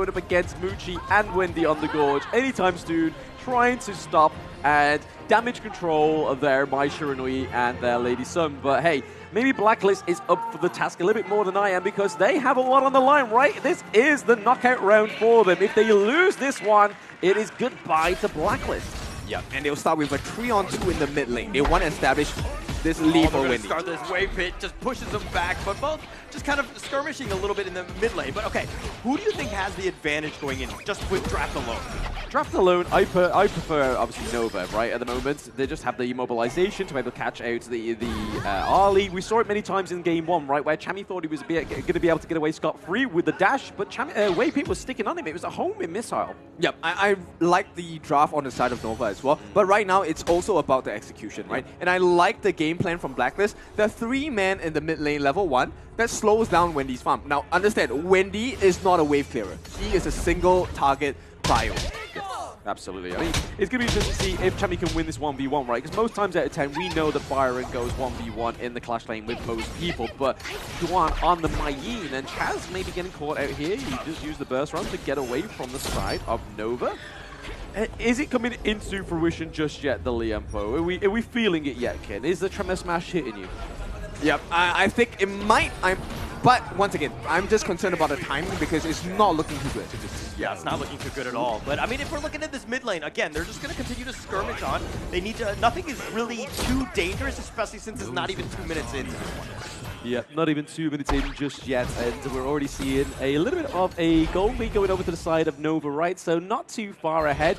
going up against Muchi and Wendy on the Gorge anytime soon, trying to stop and damage control their Mai Shiranui and their Lady Sun. But hey, maybe Blacklist is up for the task a little bit more than I am because they have a lot on the line, right? This is the knockout round for them. If they lose this one, it is goodbye to Blacklist. Yeah, and they'll start with a 3-on-2 in the mid lane. They want to establish this lead for Wendy. Start this wave pit, just pushes them back, but both just kind of skirmishing a little bit in the mid lane. But okay, who do you think has the advantage going in just with draft alone? Draft alone, I prefer obviously Nova, right? At the moment, they just have the immobilization to be able to catch out the Ali. We saw it many times in game one, right? Where Chami thought he was going to be able to get away scot-free with the dash, but Waypit was sticking on him. It was a homing missile. Yep, I like the draft on the side of Nova as well, but right now it's also about the execution, right? And I like the game plan from Blacklist. The 3-man in the mid lane level 1 that slows down Wendy's farm. Now understand, Wendy is not a wave clearer. He is a single target bio. Absolutely. I mean, it's going to be interesting to see if Chami can win this 1v1, right? Because most times out of 10, we know that Byron goes 1v1 in the clash lane with most people. But Juan on the Mayin, and Chaz maybe getting caught out here. He just used the burst run to get away from the side of Nova. Is it coming into fruition just yet, the Liempo? Are we feeling it yet, Ken? Is the Tremor Smash hitting you? Yep, I think it might. But once again, I'm just concerned about the timing because it's not looking too good. Yeah, it's not looking too good at all. But I mean, if we're looking at this mid lane, again, they're just going to continue to skirmish on. They need to, nothing is really too dangerous, especially since it's not even 2 minutes into this one. Yeah, not even 2 minutes in just yet, and we're already seeing a little bit of a gold lead going over to the side of Nova, right? So not too far ahead.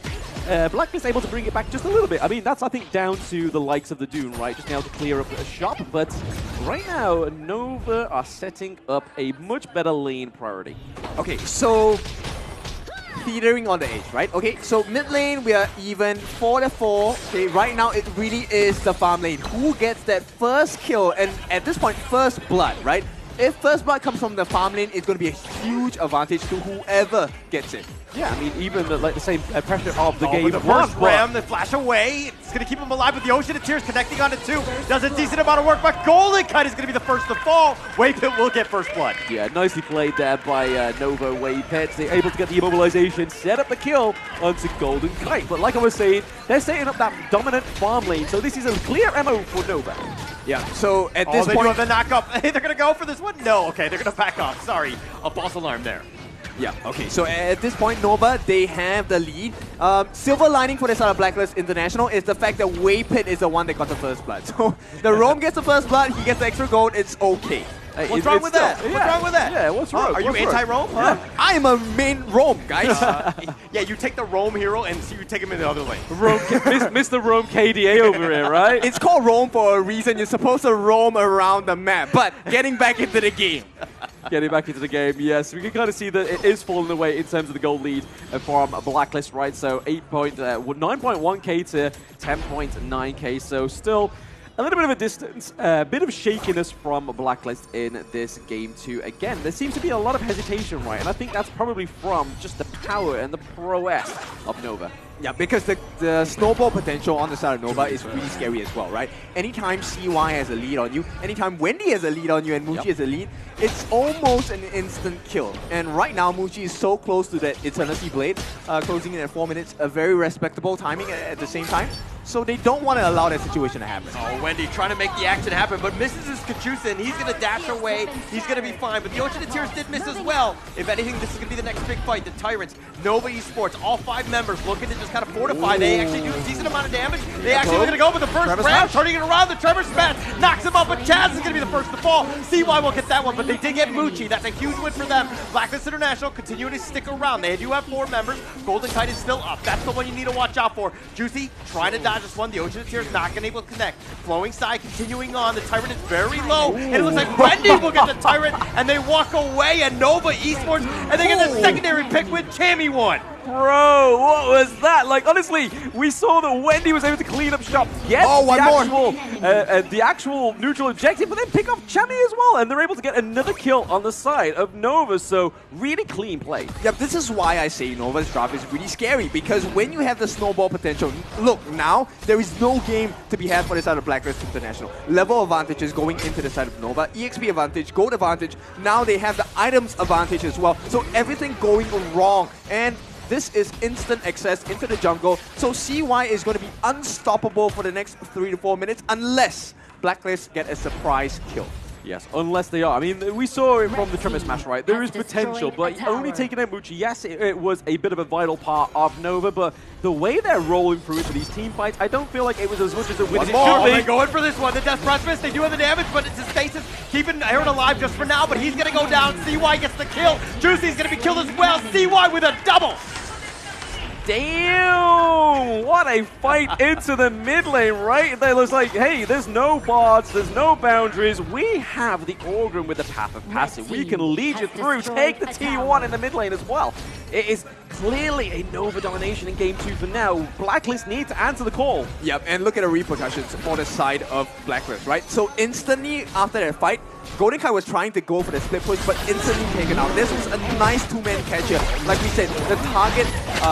Blacklist able to bring it back just a little bit. I mean, that's, I think, down to the likes of the Dune, right? Just now to clear up a shop, but right now, Nova are setting up a much better lane priority. Okay, so teetering on the edge, right? Okay, so mid lane, we are even 4-4. Okay, right now it really is the farm lane. Who gets that first kill? And at this point, first blood, right? If first blood comes from the farm lane, it's going to be a huge advantage to whoever gets it. Yeah, I mean, even the same pressure of the game. With the first ram, the flash away. It's going to keep him alive with the Ocean of Tears connecting on it too. Does a decent amount of work, but Golden Kite is going to be the first to fall. Waypit will get first blood. Yeah, nicely played there by Nova Waypit. They're able to get the immobilization, set up the kill onto Golden Kite. But like I was saying, they're setting up that dominant farm lane, so this is a clear MO for Nova. Yeah, so at this they point... do have the knock-up. They're going to go for this one? No, okay, they're going to back off. Sorry, a false alarm there. Yeah, okay, so at this point, Nova, they have the lead. Silver lining for the side of Blacklist International is the fact that Waypit is the one that got the first blood. So the Rome gets the first blood, he gets the extra gold, it's okay. Hey, what's wrong with that? Yeah. What's wrong with that? Yeah, what's wrong? Are you anti-Rome? Yeah. I'm a main Rome, guys. Yeah, you take the Rome hero and you take him in the other lane. Mr. Rome KDA over here, right? It's called Rome for a reason. You're supposed to roam around the map. But getting back into the game. Getting back into the game, yes. We can kind of see that it is falling away in terms of the gold lead from Blacklist, right? So 9.1k to 10.9k. So still a little bit of a distance, a bit of shakiness from Blacklist in this game too. Again, there seems to be a lot of hesitation, right? And I think that's probably from just the power and the prowess of Nova. Yeah, because the snowball potential on the side of Nova is really scary as well, right? Anytime CY has a lead on you, anytime Wendy has a lead on you and Muchi has a lead, it's almost an instant kill. And right now, Muchi is so close to that Eternity Blade, closing in at 4 minutes, a very respectable timing at the same time. So they don't want to allow that situation to happen. Oh, Wendy trying to make the action happen, but misses his Kachusa, and he's going to dash away. He's going to be fine, but the Ocean of Tears did miss as well. If anything, this is going to be the next big fight. The Tyrants, Nova Esports, all 5 members looking to just kind of fortify. They actually do a decent amount of damage. They actually are going to go with the first round, turning it around. The Tremor Smash knocks him up, but Chaz is going to be the first to fall. CY will get that one, but they did get Muchi. That's a huge win for them. Blacklist International continuing to stick around. They do have 4 members. Golden Kite is still up. That's the one you need to watch out for. Juicy trying to dodge this one. The Ocean of Tears not going to be able to connect. Flowing Side continuing on. The Tyrant is very low, and it looks like Wendy will get the Tyrant, and they walk away, and Nova Esports, and they get the secondary pick with Chami one. Bro, what was that? Like, honestly, we saw that Wendy was able to clean up shop, get the actual neutral objective, but then pick off Chami as well, and they're able to get another kill on the side of Nova, so really clean play. Yep, this is why I say Nova's draft is really scary, because when you have the snowball potential, look, now there is no game to be had for the side of Blacklist International. Level advantage is going into the side of Nova, EXP advantage, gold advantage, now they have the items advantage as well, so everything going wrong, and this is instant access into the jungle, so CY is going to be unstoppable for the next 3 to 4 minutes unless Blacklist get a surprise kill. Yes, unless they are. I mean, we saw it from the Tremor Smash, right? There is potential, but only taking out Muchi, yes, it was a bit of a vital part of Nova, but the way they're rolling through into these team fights, I don't feel like it was as much as it should be. They're going for this one. The Death Precipice, they do have the damage, but it's his stasis keeping Aaron alive just for now, but he's going to go down. CY gets the kill. Juicy's going to be killed as well. CY with a double. Damn! What a fight into the mid lane, right? They was like, hey, there's no bots, there's no boundaries. We have the Organ with the Path of Passive. We can lead you through, take the T1 in the mid lane as well. It is clearly a Nova domination in Game 2 for now. Blacklist need to answer the call. Yep, and look at the repercussions for the side of Blacklist, right? So instantly after that fight, Golden Kai was trying to go for the split push, but instantly taken out. This was a nice two-man catcher. Like we said, the target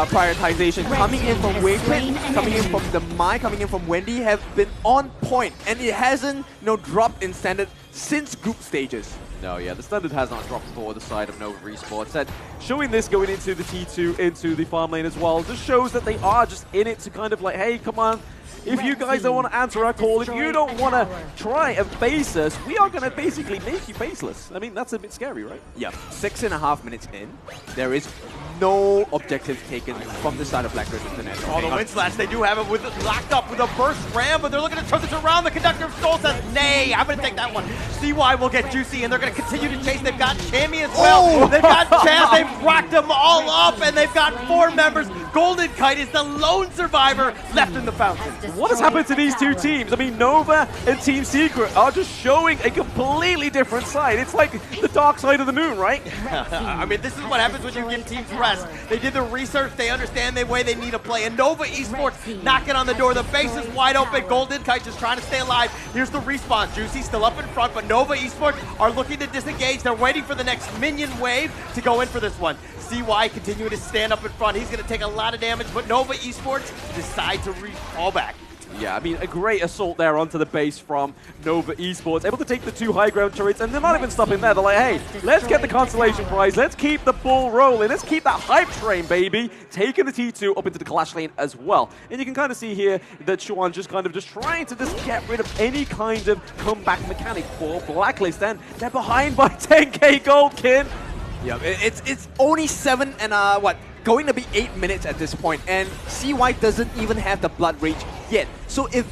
prioritization coming in from Wavepit, coming in from the Mai, coming in from Wendy have been on point, and it hasn't dropped in standard since group stages. No, yeah, the standard has not dropped for the side of Nova Esports. And showing this going into the T2, into the farm lane as well, just shows that they are just in it to kind of like, hey, come on. If you guys don't want to answer our call, if you don't want to try and face us, we are going to basically make you faceless. I mean, that's a bit scary, right? Yeah, 6.5 minutes in, there is no objective taken from the side of Blacklist International. Oh, the Wind Slash, they do have it locked up with a burst ram, but they're looking to turn this around. The Conductor of Soul says, nay, I'm going to take that one. CY will get Juicy, and they're going to continue to chase. They've got Chami as well. They've got Chaz, they've racked them all up, and they've got 4 members. Golden Kite is the lone survivor left in the fountain. What has happened to these two teams? I mean, Nova and Team Secret are just showing a completely different side. It's like the dark side of the moon, right? I mean, this is what happens when you give teams rest. They did the research, they understand the way they need to play. And Nova Esports knocking on the door. The base is wide open. Golden Kite just trying to stay alive. Here's the respawn. Juicy still up in front, but Nova Esports are looking to disengage. They're waiting for the next minion wave to go in for this one. CY continuing to stand up in front. He's going to take a lot of damage, but Nova Esports decide to fall back. Yeah, I mean, a great assault there onto the base from Nova Esports. Able to take the 2 high ground turrets, and they're not even stopping there. They're like, hey, let's get the consolation prize. Let's keep the ball rolling. Let's keep that hype train, baby. Taking the T2 up into the clash lane as well. And you can kind of see here that Chuan just trying to just get rid of any kind of comeback mechanic for Blacklist. And they're behind by 10k gold, Kin. Yeah, it's only 7 and going to be 8 minutes at this point, and CY doesn't even have the Blood Rage yet. So if,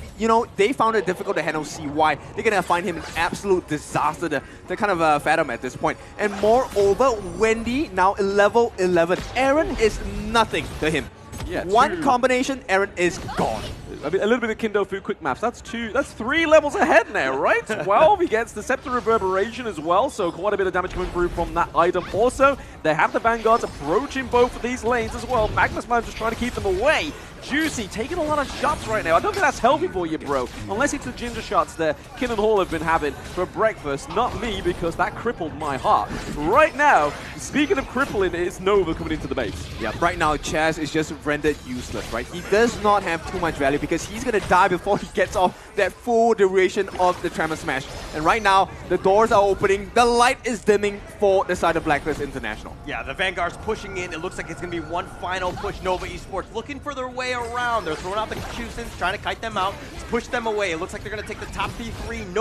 they found it difficult to handle CY, they're going to find him an absolute disaster to kind of fathom at this point. And moreover, Wendy now level 11. Aaron is nothing to him. Yeah, one combination, Aaron is gone. I mean, a little bit of Kindo Fu quick maps. That's 3 levels ahead now, right? 12, he gets the Scepter Reverberation as well, so quite a bit of damage coming through from that item. Also, they have the Vanguards approaching both of these lanes as well. Magnus Man just trying to keep them away. Juicy taking a lot of shots right now. I don't think that's healthy for you, bro. Unless it's the ginger shots there Kin and Hall have been having for breakfast. Not me, because that crippled my heart. Right now, speaking of crippling, it's Nova coming into the base. Yeah, right now, Chaz is just rendered useless, right? He does not have too much value because he's going to die before he gets off that full duration of the Tremor Smash. And right now, the doors are opening. The light is dimming for the side of Blacklist International. Yeah, the Vanguard's pushing in. It looks like it's going to be one final push. Nova Esports looking for their way around. They're throwing out the Chusins, trying to kite them out, push them away. It looks like they're going to take the top P3.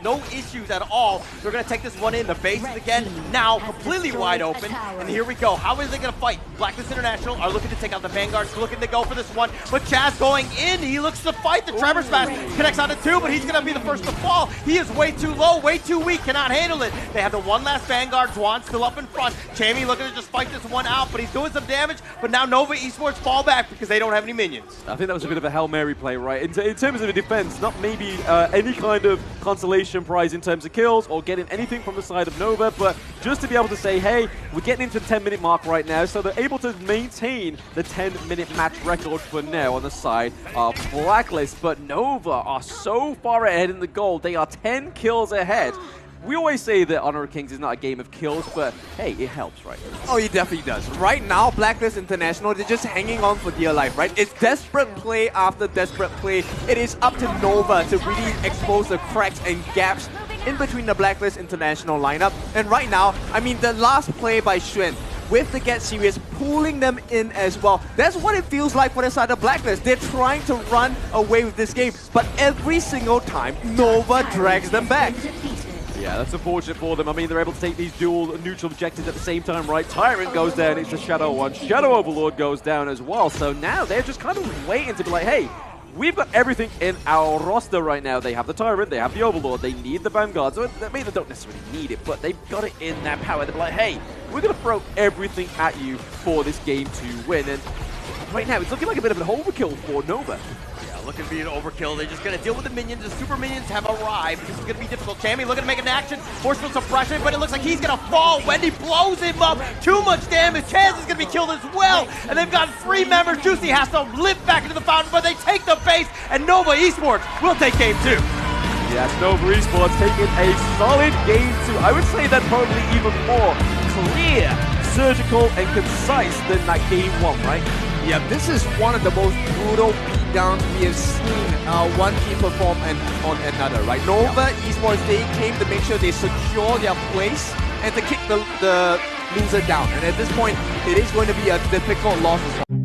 No issues at all. They're going to take this one in. The base is again now completely wide open. And here we go. How is they going to fight? Blacklist International are looking to take out the Vanguards, looking to go for this one. But Chaz going in. He looks to fight. The Tremor Smash connects on it too, but he's going to be the first to fall. He is way too low, way too weak, cannot handle it. They have the one last Vanguard. Juan still up in front. Chami looking to just fight this one out, but he's doing some damage. But now Nova Esports fall back because they don't have any minions. I think that was a bit of a Hail Mary play, right? In terms of the defense, not maybe any kind of consolation prize in terms of kills or getting anything from the side of Nova, but just to be able to say, hey, say we're getting into the 10-minute mark right now, so they're able to maintain the 10-minute match record for now on the side of Blacklist. But Nova are so far ahead in the goal. They are 10 kills ahead. We always say that Honor of Kings is not a game of kills, but hey, it helps, right? Oh, it definitely does. Right now, Blacklist International, they're just hanging on for dear life, right? It's desperate play after desperate play. It is up to Nova to really expose the cracks and gaps in between the Blacklist International lineup. And right now, I mean, the last play by Xuan, with the Get Serious, pulling them in as well. That's what it feels like for the side of Blacklist. They're trying to run away with this game, but every single time, Nova drags them back. Yeah, that's unfortunate for them. I mean, they're able to take these dual neutral objectives at the same time, right? Tyrant goes down, it's the Shadow one. Shadow Overlord goes down as well. So now they're just kind of waiting to be like, hey, we've got everything in our roster right now. They have the Tyrant, they have the Overlord, they need the Vanguard. So I mean, they don't necessarily need it, but they've got it in their power. They're like, hey, we're going to throw everything at you for this game to win. And right now, it's looking like a bit of an overkill for Nova. Looking to be an overkill. They're just going to deal with the minions. The super minions have arrived. This is going to be difficult. Chammy looking to make an action. Forceful suppression, but it looks like he's going to fall. Wendy blows him up. Too much damage. Chaz is going to be killed as well. And they've got 3 members. Juicy has to lift back into the fountain, but they take the base, and Nova Esports will take game 2. Yes, Nova Esports taking a solid game 2. I would say that probably even more clear, surgical, and concise than that game 1, right? Yeah, this is one of the most brutal beatdowns we have seen one team perform on another, right? Nova Esports, they came to make sure they secure their place and to kick the loser down. And at this point, it is going to be a difficult loss as well.